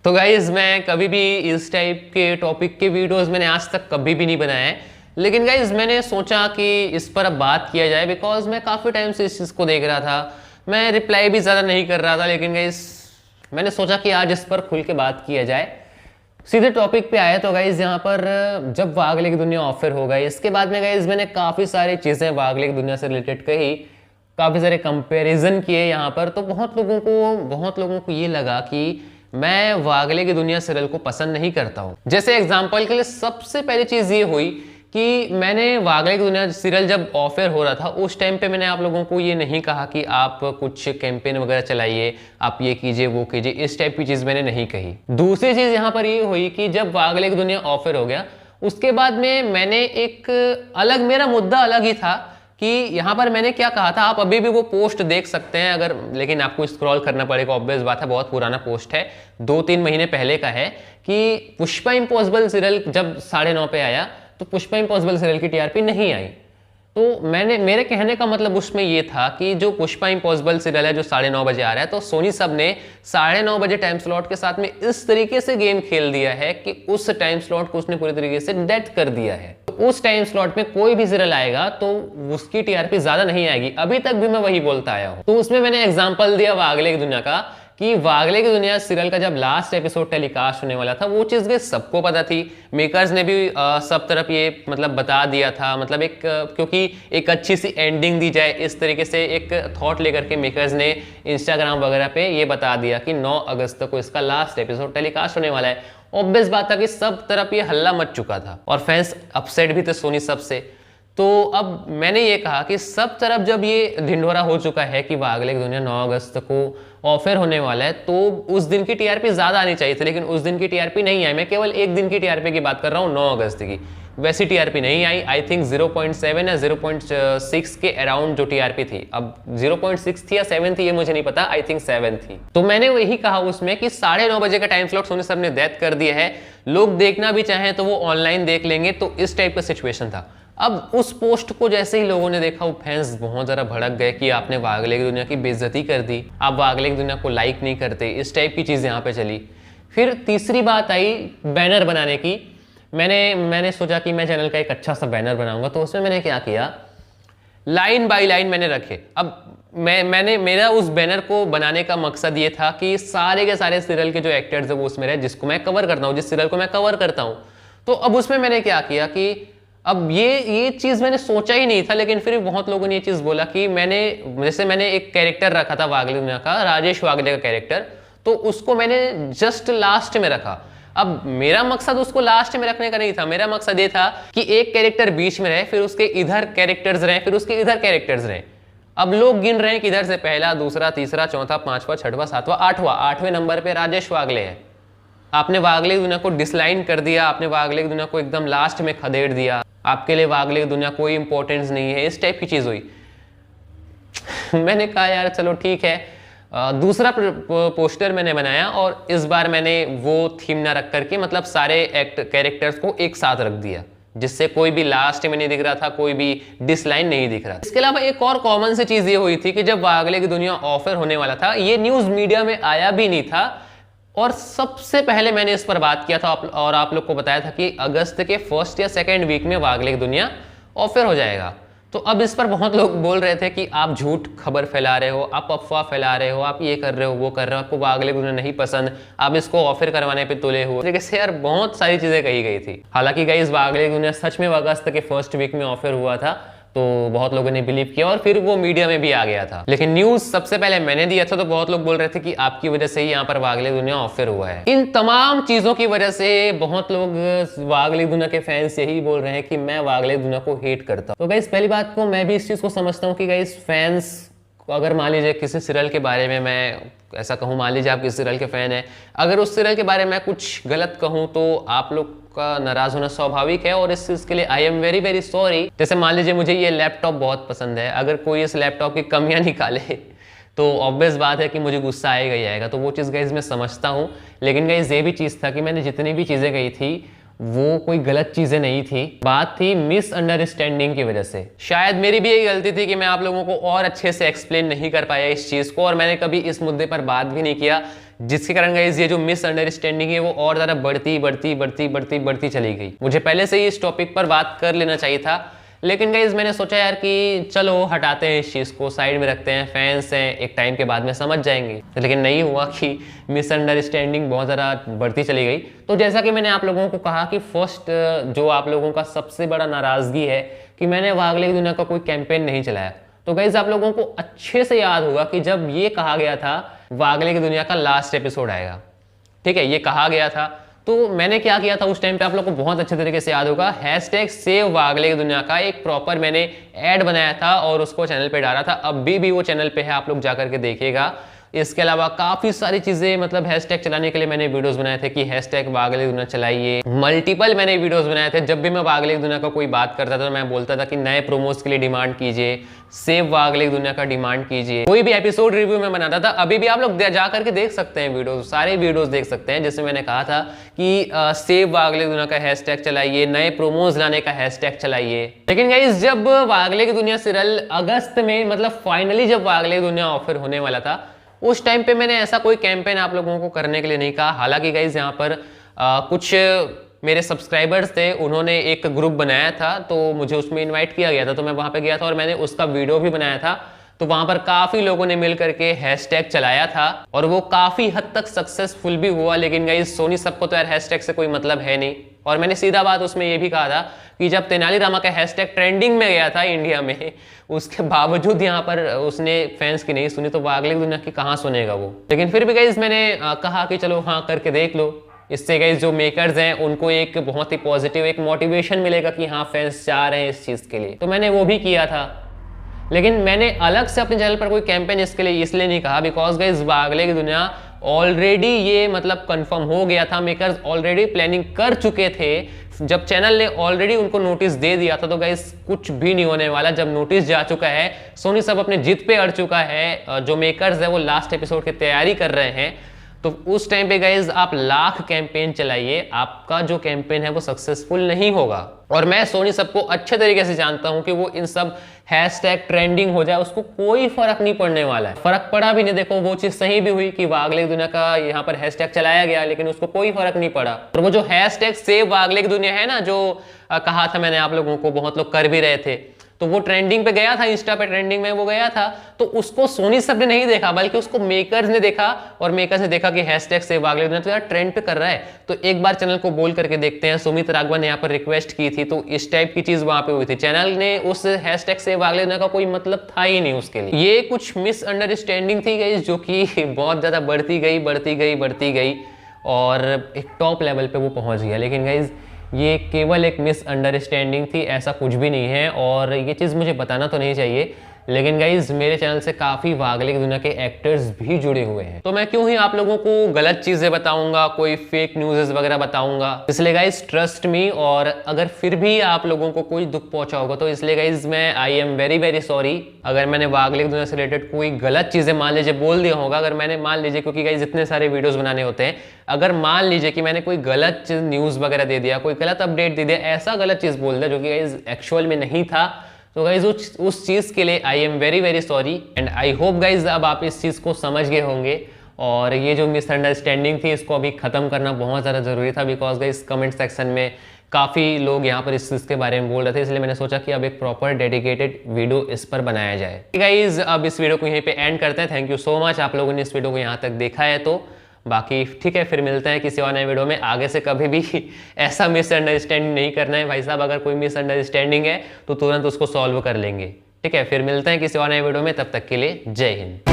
तो गाइज मैं कभी भी इस टाइप के टॉपिक के वीडियोस मैंने आज तक कभी भी नहीं बनाए हैं, लेकिन गाइज मैंने सोचा कि इस पर अब बात किया जाए बिकॉज मैं काफ़ी टाइम से इस चीज़ को देख रहा था। मैं रिप्लाई भी ज़्यादा नहीं कर रहा था, लेकिन गाइज मैंने सोचा कि आज इस पर खुल के बात किया जाए। सीधे टॉपिक पे आया तो गाइज यहाँ पर जब वागले की दुनिया ऑफर हो गई, इसके बाद में गाइज मैंने काफ़ी सारी चीज़ें वागले की दुनिया से रिलेटेड कही, काफ़ी सारे कंपैरिजन किए यहाँ पर। तो बहुत लोगों को ये लगा कि मैं वागले की दुनिया सीरियल को पसंद नहीं करता हूँ। जैसे एग्जांपल के लिए सबसे पहली चीज़ ये हुई कि मैंने वागले की दुनिया सीरियल जब ऑफर हो रहा था उस टाइम पे मैंने आप लोगों को ये नहीं कहा कि आप कुछ कैंपेन वगैरह चलाइए, आप ये कीजिए वो कीजिए, इस टाइप की चीज़ मैंने नहीं कही। दूसरी चीज़ यहाँ पर ये हुई कि जब वागले की दुनिया ऑफर हो गया उसके बाद में मैंने एक अलग, मेरा मुद्दा अलग ही था कि यहाँ पर मैंने क्या कहा था। आप अभी भी वो पोस्ट देख सकते हैं अगर, लेकिन आपको स्क्रॉल करना पड़ेगा, ऑब्वियस बात है, बहुत पुराना पोस्ट है, 2-3 महीने पहले का है कि पुष्पा इम्पॉसिबल सीरियल जब 9:30 पे आया तो पुष्पा इम्पॉसिबल सीरियल की टीआरपी नहीं आई। तो मेरे कहने का मतलब उसमें ये था कि जो पुष्पा इम्पॉसिबल सीरियल है जो 9:30 बजे आ रहा है, तो सोनी सब ने 9:30 बजे टाइम स्लॉट के साथ में इस तरीके से गेम खेल दिया है कि उस टाइम स्लॉट को उसने पूरी तरीके से डेड कर दिया है। उस टाइम स्लॉट में कोई भी सीरियल आएगा तो उसकी टीआरपी ज्यादा नहीं आएगी। अभी तक भी मैं वही बोलता आया हूं। तो उसमें मैंने एग्जांपल दिया वागले की दुनिया का कि वागले की दुनिया सीरियल का जब लास्ट एपिसोड टेलीकास्ट होने वाला था वो चीज़ सबको पता थी। मेकर्स ने भी सब तरफ ये मतलब बता दिया था, मतलब एक क्योंकि एक अच्छी सी एंडिंग दी जाए इस तरीके से एक थॉट लेकर के मेकर्स ने इंस्टाग्राम वगैरह पे ये बता दिया कि 9 अगस्त को इसका लास्ट एपिसोड टेलीकास्ट होने वाला है। ऑब्वियस बात था कि सब तरफ ये हल्ला मच चुका था और फैंस अपसेट भी थे सोनी सब से। तो अब मैंने ये कहा कि सब तरफ जब ये ढिंढोरा हो चुका है कि वागले की दुनिया 9 अगस्त को ऑफर होने वाला है तो उस दिन की टीआरपी ज्यादा आनी चाहिए थी, लेकिन उस दिन की टीआरपी नहीं आई। मैं केवल एक दिन की टीआरपी की बात कर रहा हूँ, 9 अगस्त की। वैसी टीआरपी नहीं आई। आई थिंक 0.7 या 0.6 के अराउंड जो टीआरपी थी, अब 0.6 थी या 7 थी ये मुझे नहीं पता, आई थिंक 7 थी। तो मैंने वही कहा उसमें कि 9:30 बजे का टाइम स्लॉट सोनी सब ने डेथ कर दिया है, लोग देखना भी चाहें तो वो ऑनलाइन देख लेंगे। तो इस टाइप का सिचुएशन था। अब उस पोस्ट को जैसे ही लोगों ने देखा, वो फैंस बहुत ज़रा भड़क गए कि आपने वागले की दुनिया की बेइज्जती कर दी, आप वागले की दुनिया को लाइक नहीं करते, इस टाइप की चीज़ यहाँ पे चली। फिर तीसरी बात आई बैनर बनाने की। मैंने सोचा कि मैं चैनल का एक अच्छा सा बैनर बनाऊंगा, तो उसमें मैंने क्या किया, लाइन बाय लाइन मैंने रखे। अब मेरा उस बैनर को बनाने का मकसद ये था कि सारे के सारे सीरियल के जो एक्टर्स है वो उसमें रहे, जिसको मैं कवर करता हूँ, जिस सीरियल को मैं कवर करता हूँ। तो अब उसमें मैंने क्या किया कि अब ये चीज़ मैंने सोचा ही नहीं था, लेकिन फिर बहुत लोगों ने ये चीज़ बोला कि मैंने एक कैरेक्टर रखा था वागले दुनिया का, राजेश वागले का कैरेक्टर, तो उसको मैंने जस्ट लास्ट में रखा। अब मेरा मकसद उसको लास्ट में रखने का नहीं था, मेरा मकसद ये था कि एक कैरेक्टर बीच में रहे, फिर उसके इधर कैरेक्टर्स रहे, फिर उसके इधर कैरेक्टर्स रहे। अब लोग गिन रहे हैं कि इधर से पहला, दूसरा, तीसरा, चौथा, पांचवा, छठवां, सातवां, आठवें नंबर पे राजेश वागले है। आपने वागले की दुनिया को डिसलाइन कर दिया, आपने वागले की दुनिया को एकदम लास्ट में खदेड़ दिया, आपके लिए वागले की दुनिया कोई इंपॉर्टेंस नहीं है, इस टाइप की चीज हुई। मैंने कहा यार चलो ठीक है। दूसरा पोस्टर मैंने बनाया और इस बार मैंने वो थीम ना रख करके मतलब सारे कैरेक्टर्स को एक साथ रख दिया, जिससे कोई भी लास्ट में नहीं दिख रहा था, कोई भी डिसलाइन नहीं दिख रहा था। इसके अलावा एक और कॉमन सी चीज ये हुई थी कि जब वागले की दुनिया ऑफर होने वाला था, ये न्यूज मीडिया में आया भी नहीं था और सबसे पहले मैंने इस पर बात किया था और आप लोग को बताया था कि अगस्त के 1st या 2nd वीक में वागले की दुनिया ऑफर हो जाएगा। तो अब इस पर बहुत लोग बोल रहे थे कि आप झूठ खबर फैला रहे हो, आप अफवाह फैला रहे हो, आप ये कर रहे हो, वो कर रहे हो, आपको वागले की दुनिया नहीं पसंद, आप इसको ऑफर करवाने पे तुले हो। जैसे यार बहुत सारी चीजें कही गई थी। हालांकि गाइस वागले की दुनिया सच में अगस्त के 1st वीक में ऑफर हुआ था, तो बहुत लोगों ने बिलीव किया और फिर वो मीडिया में भी आ गया था। लेकिन न्यूज सबसे पहले मैंने दिया था, तो बहुत लोग बोल रहे थे कि आपकी वजह से ही यहाँ पर वागले दुनिया ऑफर हुआ है। इन तमाम चीजों की वजह से बहुत लोग वागले दुनिया के फैंस यही बोल रहे हैं कि मैं वागले दुनिया को हेट करता हूँ। तो गाइस पहली बात को मैं भी इस चीज को समझता हूँ कि गाइस फैंस, अगर मान लीजिए किसी सीरियल के बारे में मैं ऐसा कहूँ, मान लीजिए आप किसी सीरियल के फैन हैं, अगर उस सीरियल के बारे में मैं कुछ गलत कहूँ तो आप लोग का नाराज होना स्वाभाविक है और इस चीज के लिए I am very very sorry. जैसे मान लीजिए मुझे ये लैपटॉप बहुत पसंद है, अगर कोई इस लैपटॉप की कमियां निकाले तो ऑब्वियस बात है कि मुझे गुस्सा आएगा ही आएगा। तो वो चीज़ गाइस मैं समझता हूँ, लेकिन गाइस ये भी चीज़ था कि मैंने जितनी भी चीज़ें कही थी वो कोई गलत चीजें नहीं थी, बात थी मिसअंडरस्टैंडिंग की वजह से। शायद मेरी भी यही गलती थी कि मैं आप लोगों को और अच्छे से एक्सप्लेन नहीं कर पाया इस चीज को, और मैंने कभी इस मुद्दे पर बात भी नहीं किया जिसके कारण गाइज ये जो मिसअंडरस्टैंडिंग है वो और ज़्यादा बढ़ती चली गई। मुझे पहले से ही इस टॉपिक पर बात कर लेना चाहिए था, लेकिन गाइज मैंने सोचा यार कि चलो हटाते हैं इस चीज़ को, साइड में रखते हैं, फैंस हैं, एक टाइम के बाद में समझ जाएंगे। लेकिन नहीं हुआ कि मिसअंडरस्टैंडिंग बहुत ज़्यादा बढ़ती चली गई। तो जैसा कि मैंने आप लोगों को कहा कि फर्स्ट जो आप लोगों का सबसे बड़ा नाराज़गी है कि मैंने वागले की दुनिया का कोई कैंपेन नहीं चलाया। तो गाइज आप लोगों को अच्छे से याद होगा कि जब ये कहा गया था वागले की दुनिया का लास्ट एपिसोड आएगा, ठीक है, ये कहा गया था, तो मैंने क्या किया था उस टाइम पे आप लोग को बहुत अच्छे तरीके से याद होगा। हैशटैग सेव वागले की दुनिया का एक प्रॉपर मैंने ऐड बनाया था और उसको चैनल पे डाला था। अभी भी वो चैनल पे है, आप लोग जाकर के देखिएगा। इसके अलावा काफी सारी चीजें मतलब हैशटैग चलाने के लिए मैंने वीडियोस बनाए थे कि हैशटैग वागले की दुनिया चलाइए। मल्टीपल मैंने वीडियोस बनाए थे। जब भी मैं वागले की दुनिया का कोई बात करता था तो मैं बोलता था कि नए प्रोमोस के लिए डिमांड कीजिए, सेव वागले की दुनिया का डिमांड कीजिए। कोई भी एपिसोड रिव्यू में बनाता था। अभी भी आप लोग जा करके देख सकते हैं वीडियोस, सारे वीडियोस देख सकते हैं जिसमें मैंने कहा था कि सेव वागले की दुनिया का हैशटैग चलाइए, नए प्रोमोज लाने का हैशटैग चलाइए। लेकिन गाइस जब वागले की दुनिया सीरियल अगस्त में मतलब फाइनली जब वागले की दुनिया ऑफर होने वाला था, उस टाइम पे मैंने ऐसा कोई कैंपेन आप लोगों को करने के लिए नहीं कहा। हालांकि गाइज यहाँ पर कुछ मेरे सब्सक्राइबर्स थे, उन्होंने एक ग्रुप बनाया था तो मुझे उसमें इनवाइट किया गया था, तो मैं वहाँ पे गया था और मैंने उसका वीडियो भी बनाया था। तो वहाँ पर काफ़ी लोगों ने मिल करके हैशटैग चलाया था और वो काफ़ी हद तक सक्सेसफुल भी हुआ। लेकिन गाइज सोनी सबको तो यार हैशटैग से कोई मतलब है नहीं। और मैंने सीधा बात उसमें ये भी कहा था कि जब तेनालीरामा का हैशटैग ट्रेंडिंग में गया था इंडिया में, उसके बावजूद यहाँ पर उसने फैंस की नहीं सुनी, तो वागले की दुनिया की कहाँ सुनेगा वो। लेकिन फिर भी गाइज मैंने कहा कि चलो हाँ करके देख लो। इससे गाइज जो मेकर्स हैं उनको एक बहुत ही पॉजिटिव एक मोटिवेशन मिलेगा कि हाँ फैंस चाह रहे हैं इस चीज़ के लिए। तो मैंने वो भी किया था। लेकिन मैंने अलग से अपने चैनल पर कोई कैंपेन इसके लिए इसलिए नहीं कहा बिकॉज गाइज वागले की दुनिया ऑलरेडी ये मतलब कंफर्म हो गया था। मेकर्स ऑलरेडी प्लानिंग कर चुके थे। जब चैनल ने ऑलरेडी उनको नोटिस दे दिया था तो गाइस कुछ भी नहीं होने वाला। जब नोटिस जा चुका है, सोनी सब अपने जिद पे अड़ चुका है, जो मेकर्स है वो लास्ट एपिसोड की तैयारी कर रहे हैं, तो उस टाइम पे गाइज आप लाख कैंपेन चलाइए, आपका जो कैंपेन है वो सक्सेसफुल नहीं होगा। और मैं सोनी सबको अच्छे तरीके से जानता हूं कि वो इन सब हैशटैग ट्रेंडिंग हो जाए उसको कोई फर्क नहीं पड़ने वाला है। फर्क पड़ा भी नहीं। देखो वो चीज सही भी हुई कि वागले की दुनिया का यहाँ पर हैशटैग चलाया गया, लेकिन उसको कोई फर्क नहीं पड़ा। और वो जो हैशटैग सेव वागले की दुनिया है ना, जो कहा था मैंने आप लोगों को, बहुत लोग कर भी रहे थे, तो वो ट्रेंडिंग पे गया था, इंस्टा पे ट्रेंडिंग में वो गया था। तो उसको सोनी सब ने नहीं देखा बल्कि उसको मेकर्स ने देखा, और मेकर्स ने देखा कि हैशटैग सेव वागले की दुनिया तो यार ट्रेंड पे कर रहा है, तो एक बार चैनल को बोल करके देखते हैं। सुमित राघवन ने यहाँ पर रिक्वेस्ट की थी, तो इस टाइप की चीज वहां पे हुई थी। चैनल ने उस हैशटैग सेव वागले की दुनिया का कोई मतलब था ही नहीं उसके लिए। ये कुछ मिसअंडरस्टैंडिंग थी गाइस जो कि बहुत ज्यादा बढ़ती गई और एक टॉप लेवल पे वो पहुंच गया। लेकिन गाइज ये केवल एक मिसअंडरस्टैंडिंग थी, ऐसा कुछ भी नहीं है। और ये चीज़ मुझे बताना तो नहीं चाहिए, लेकिन गाइज मेरे चैनल से काफ़ी वागले की दुनिया के एक्टर्स भी जुड़े हुए हैं, तो मैं क्यों ही आप लोगों को गलत चीज़ें बताऊंगा, कोई फेक न्यूज़ वगैरह बताऊंगा। इसलिए गाइज ट्रस्ट मी। और अगर फिर भी आप लोगों को कोई दुख पहुंचा होगा तो इसलिए गाइज मैं आई एम वेरी सॉरी अगर मैंने वागले की दुनिया से रिलेटेड कोई गलत चीज़ें मान लीजिए बोल दिया होगा। अगर मैंने मान लीजिए, क्योंकि गाइज इतने सारे वीडियोज़ बनाने होते हैं, अगर मान लीजिए कि मैंने कोई गलत न्यूज़ वगैरह दे दिया, कोई गलत अपडेट दे दिया, ऐसा गलत चीज़ बोल दिया जो कि गाइज एक्चुअल में नहीं था, तो गाइज उस चीज़ के लिए I am very sorry. And I hope guys अब आप इस चीज़ को समझ गए होंगे। और ये जो मिसअंडरस्टैंडिंग थी इसको अभी ख़त्म करना बहुत ज़्यादा ज़रूरी था, बिकॉज गाइज कमेंट सेक्शन में काफ़ी लोग यहाँ पर इस चीज़ के बारे में बोल रहे थे, इसलिए मैंने सोचा कि अब एक प्रॉपर डेडिकेटेड वीडियो इस पर बनाया जाए। गाइज अब इस वीडियो को यहीं पे एंड करते हैं। थैंक यू सो मच आप लोगों ने इस वीडियो को यहाँ तक देखा है। तो बाकी ठीक है, फिर मिलते हैं किसी और नए वीडियो में। आगे से कभी भी ऐसा मिसअंडरस्टैंडिंग नहीं करना है भाई साहब। अगर कोई मिसअंडरस्टैंडिंग है तो तुरंत उसको सॉल्व कर लेंगे। ठीक है, फिर मिलते हैं किसी और नए वीडियो में। तब तक के लिए जय हिंद।